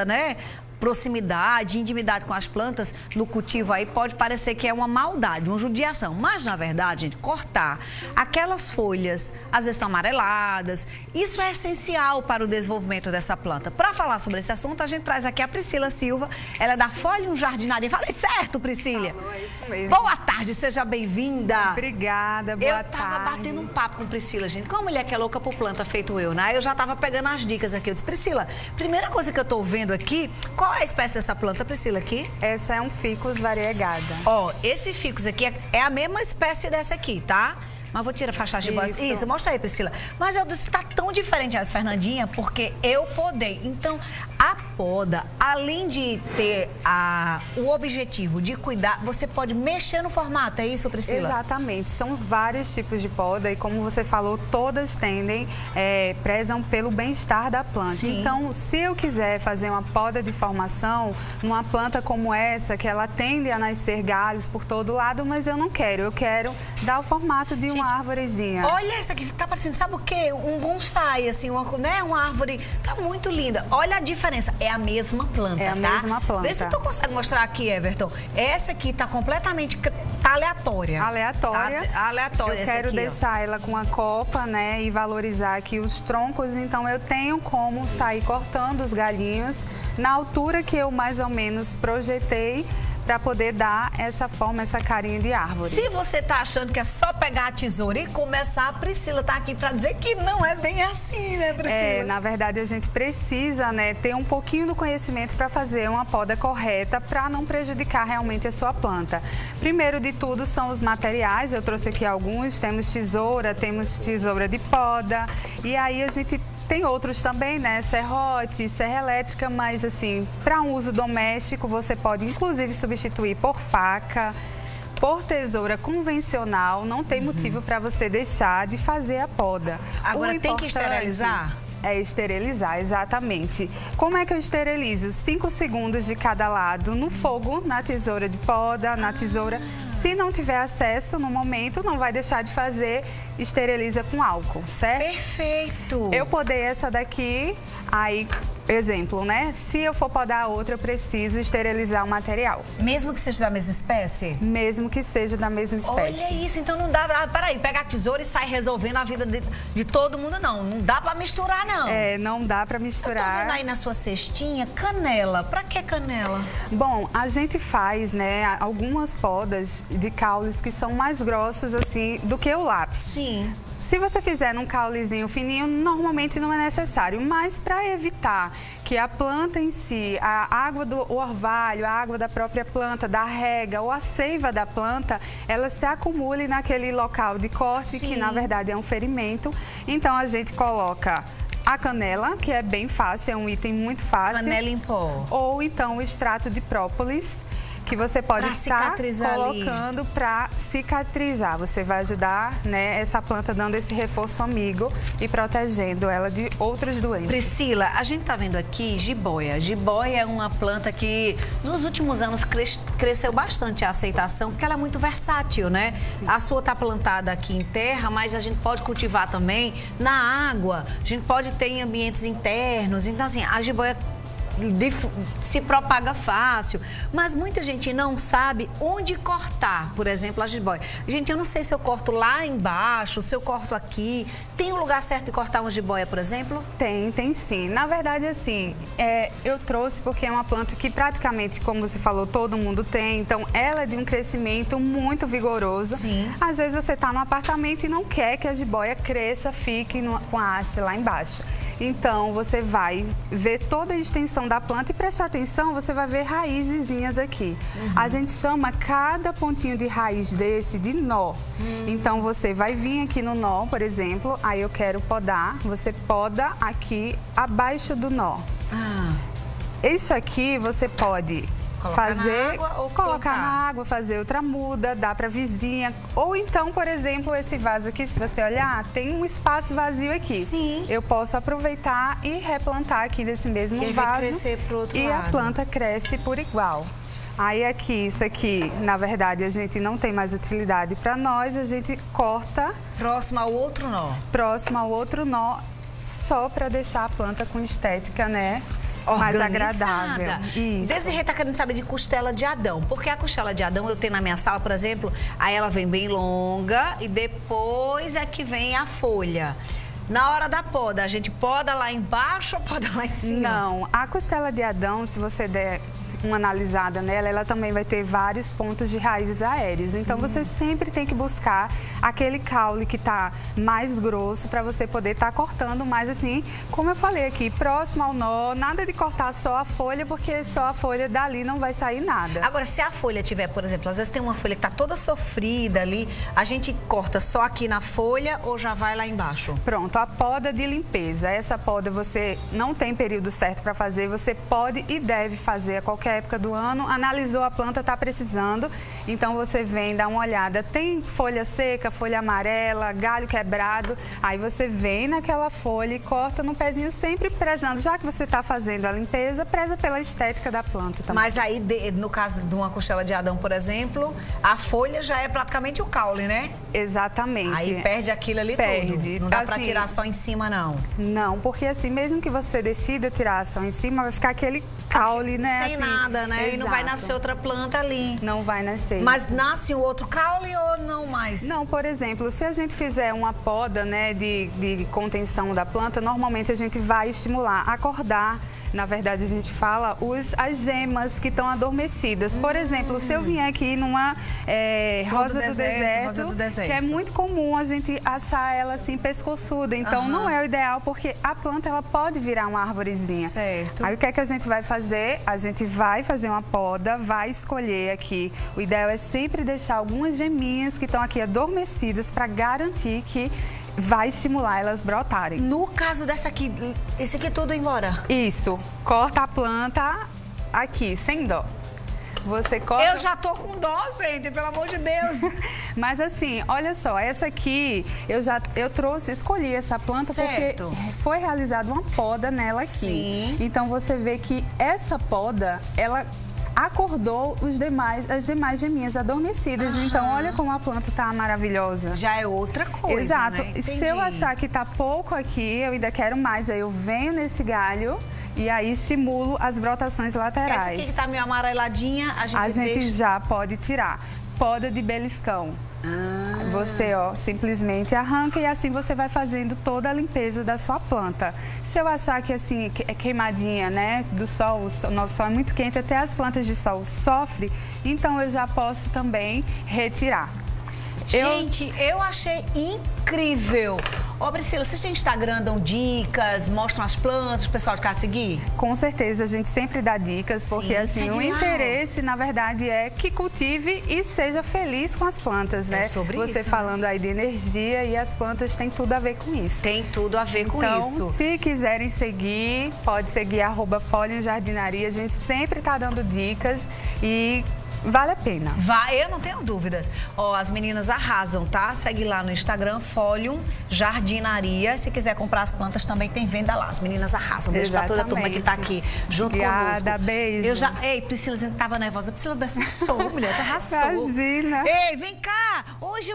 né? Proximidade, intimidade com as plantas no cultivo aí pode parecer que é uma maldade, uma judiação, mas na verdade, gente, cortar aquelas folhas, às vezes estão amareladas, isso é essencial para o desenvolvimento dessa planta. Para falar sobre esse assunto, a gente traz aqui a Priscila Silva, ela é da Folium Jardinaria. Falei certo, Priscila? Falou, é isso mesmo. Boa tarde, seja bem-vinda. Obrigada, boa tarde. Eu tava batendo um papo com Priscila, gente, com uma mulher que é louca por planta, feito eu, né? Eu já tava pegando as dicas aqui, eu disse, Priscila, primeira coisa que eu tô vendo aqui, qual é a espécie dessa planta, Priscila, aqui? Essa é um ficus variegata. Ó, esse ficus aqui é a mesma espécie dessa aqui, tá? Mas vou tirar a faixa de base. Isso, mostra aí, Priscila. Mas eu disse, tá tão diferente a Fernandinha, porque eu podei. Então, a poda, além de ter o objetivo de cuidar, você pode mexer no formato, é isso, Priscila? Exatamente. São vários tipos de poda e, como você falou, todas prezam pelo bem-estar da planta. Sim. Então, se eu quiser fazer uma poda de formação numa planta como essa, que ela tende a nascer galhos por todo lado, mas eu não quero. Eu quero dar o formato de uma árvorezinha. Olha essa aqui, tá parecendo, sabe o quê? Um bonsai, assim, uma árvore. Tá muito linda. Olha a diferença. É a mesma planta, É a mesma planta. Vê se tu consegue mostrar aqui, Everton. Essa aqui tá completamente... Tá aleatória. Aleatória. Tá aleatória essa aqui. Eu quero deixar ela com a copa, né? E valorizar aqui os troncos. Então, eu tenho como sair cortando os galhinhos na altura que eu mais ou menos projetei, para poder dar essa forma, essa carinha de árvore. Se você tá achando que é só pegar a tesoura e começar, a Priscila tá aqui para dizer que não é bem assim, né, Priscila? Na verdade, a gente precisa, né, ter um pouquinho do conhecimento para fazer uma poda correta, para não prejudicar realmente a sua planta. Primeiro de tudo são os materiais, eu trouxe aqui alguns, temos tesoura de poda, e aí a gente tem outros também, né? Serrote, serra elétrica, mas assim, para um uso doméstico, você pode inclusive substituir por faca, por tesoura convencional, não tem motivo para você deixar de fazer a poda. Agora tem que esterilizar? É esterilizar, exatamente. Como é que eu esterilizo? 5 segundos de cada lado no fogo, na tesoura de poda, na tesoura. Se não tiver acesso no momento, não vai deixar de fazer, esteriliza com álcool, certo? Perfeito! Eu podei essa daqui, aí, exemplo, né? Se eu for podar a outra, eu preciso esterilizar o material. Mesmo que seja da mesma espécie? Mesmo que seja da mesma espécie. Olha isso, então não dá... peraí, pega a tesoura e sai resolvendo a vida de todo mundo, não. Não dá pra misturar, não. Não dá pra misturar. Eu tô vendo aí na sua cestinha, canela. Pra que canela? Bom, a gente faz, né, algumas podas de caules que são mais grossos, assim, do que o lápis. Sim. Se você fizer num caulezinho fininho, normalmente não é necessário, mas para evitar que a planta em si, a água do orvalho, a água da própria planta, da rega ou a seiva da planta, ela se acumule naquele local de corte, que na verdade é um ferimento. Então a gente coloca a canela, que é bem fácil, é um item muito fácil. Canela em pó. Ou então o extrato de própolis, que você pode estar colocando para cicatrizar. Você vai ajudar, né, essa planta dando esse reforço amigo e protegendo ela de outras doenças. Priscila, a gente tá vendo aqui jiboia. Jiboia é uma planta que nos últimos anos cresceu bastante a aceitação, porque ela é muito versátil, né? Sim. A sua tá plantada aqui em terra, mas a gente pode cultivar também na água. A gente pode ter em ambientes internos. Então, assim, a jiboia se propaga fácil, mas muita gente não sabe onde cortar, por exemplo, a jiboia. Gente, eu não sei se eu corto lá embaixo, se eu corto aqui. Tem um lugar certo de cortar uma jiboia, por exemplo? Tem sim. Na verdade, assim, eu trouxe porque é uma planta que praticamente, como você falou, todo mundo tem. Então, ela é de um crescimento muito vigoroso. Sim. Às vezes você está no apartamento e não quer que a jiboia cresça, fique com a haste lá embaixo. Então, você vai ver toda a extensão da planta e prestar atenção, você vai ver raizezinhas aqui. A gente chama cada pontinho de raiz desse de nó. Então, você vai vir aqui no nó, por exemplo, aí eu quero podar, você poda aqui abaixo do nó. Isso aqui você pode colocar na água, fazer outra muda, dá para vizinha. Ou então, por exemplo, esse vaso aqui, se você olhar, tem um espaço vazio aqui. Sim. Eu posso aproveitar e replantar aqui desse mesmo vaso. Vai crescer pro outro lado. E a planta cresce por igual. Aí aqui, isso aqui, na verdade, a gente não tem mais utilidade para nós, a gente corta. Próximo ao outro nó. Próximo ao outro nó, só para deixar a planta com estética, né? mais agradável. Isso. Desirê tá querendo saber de costela de Adão, porque a costela de Adão eu tenho na minha sala, por exemplo, aí ela vem bem longa e depois é que vem a folha. Na hora da poda, a gente poda lá embaixo ou poda lá em cima? Não, a costela de Adão, se você der uma analisada nela, ela também vai ter vários pontos de raízes aéreas. Então, você sempre tem que buscar aquele caule que está mais grosso para você poder estar cortando mais assim, como eu falei aqui, próximo ao nó, nada de cortar só a folha, porque só a folha dali não vai sair nada. Agora, se a folha tiver, por exemplo, às vezes tem uma folha que está toda sofrida ali, a gente corta só aqui na folha ou já vai lá embaixo? Pronto, a poda de limpeza. Essa poda você não tem período certo para fazer, você pode e deve fazer a qualquer época do ano. Analisou a planta, está precisando, então você vem dar uma olhada. Tem folha seca, folha amarela, galho quebrado, aí você vem naquela folha e corta no pezinho, sempre prezando. Já que você está fazendo a limpeza, preza pela estética da planta também. Mas aí, no caso de uma costela de Adão, por exemplo, a folha já é praticamente o caule, né? Exatamente. Aí perde aquilo ali tudo. Não dá pra tirar só em cima, não. Não, porque assim, mesmo que você decida tirar só em cima, vai ficar aquele caule, né? Sem assim, nada, né? Exato. E não vai nascer outra planta ali. Não vai nascer. Mas nasce um outro caule ou não mais? Não, por exemplo, se a gente fizer uma poda, né, de contenção da planta, normalmente a gente vai estimular, acordar. Na verdade, a gente fala as gemas que estão adormecidas. Por exemplo, se eu vier aqui numa rosa do deserto, que é muito comum a gente achar ela assim pescoçuda. Então, não é o ideal, porque a planta ela pode virar uma arvorezinha. Certo. Aí, o que é que a gente vai fazer? A gente vai fazer uma poda, vai escolher aqui. O ideal é sempre deixar algumas geminhas que estão aqui adormecidas para garantir que vai estimular elas brotarem. No caso dessa aqui, esse aqui é tudo embora? Isso. Corta a planta aqui, sem dó. Você corta... Eu já tô com dó, gente, pelo amor de Deus. Mas assim, olha só, essa aqui, escolhi essa planta certo. Porque foi realizada uma poda nela aqui. Sim. Então você vê que essa poda, ela acordou as demais geminhas adormecidas. Então, olha como a planta tá maravilhosa. Já é outra coisa, exato. Né? Se eu achar que tá pouco aqui, eu ainda quero mais, aí eu venho nesse galho e aí estimulo as brotações laterais. Essa aqui que tá meio amareladinha, a gente deixa... já pode tirar. Poda de beliscão. Você, ó, simplesmente arranca e assim você vai fazendo toda a limpeza da sua planta. Se eu achar que assim é queimadinha, né, do sol, o nosso sol é muito quente, até as plantas de sol sofrem, então eu já posso também retirar. Gente, eu achei incrível. Ô, Priscila, vocês têm Instagram, dão dicas, mostram as plantas, o pessoal de cá seguir? Com certeza, a gente sempre dá dicas, sim, porque assim, o interesse, na verdade, é que cultive e seja feliz com as plantas, né? É sobre você isso, falando aí de energia e as plantas têm tudo a ver com isso. Tem tudo a ver com isso. Então, se quiserem seguir, pode seguir @Folium Jardinaria, a gente sempre tá dando dicas e... vale a pena. Vai, eu não tenho dúvidas. Ó, as meninas arrasam, tá? Segue lá no Instagram, Folium Jardinaria. Se quiser comprar as plantas, também tem venda lá. As meninas arrasam. Beijo pra toda a turma que tá aqui junto conosco. Beijo. Ei, Priscila, a gente tava nervosa. Priscila desse um som, mulher, tá arrasou. Imagina. Ei, vem cá. Hoje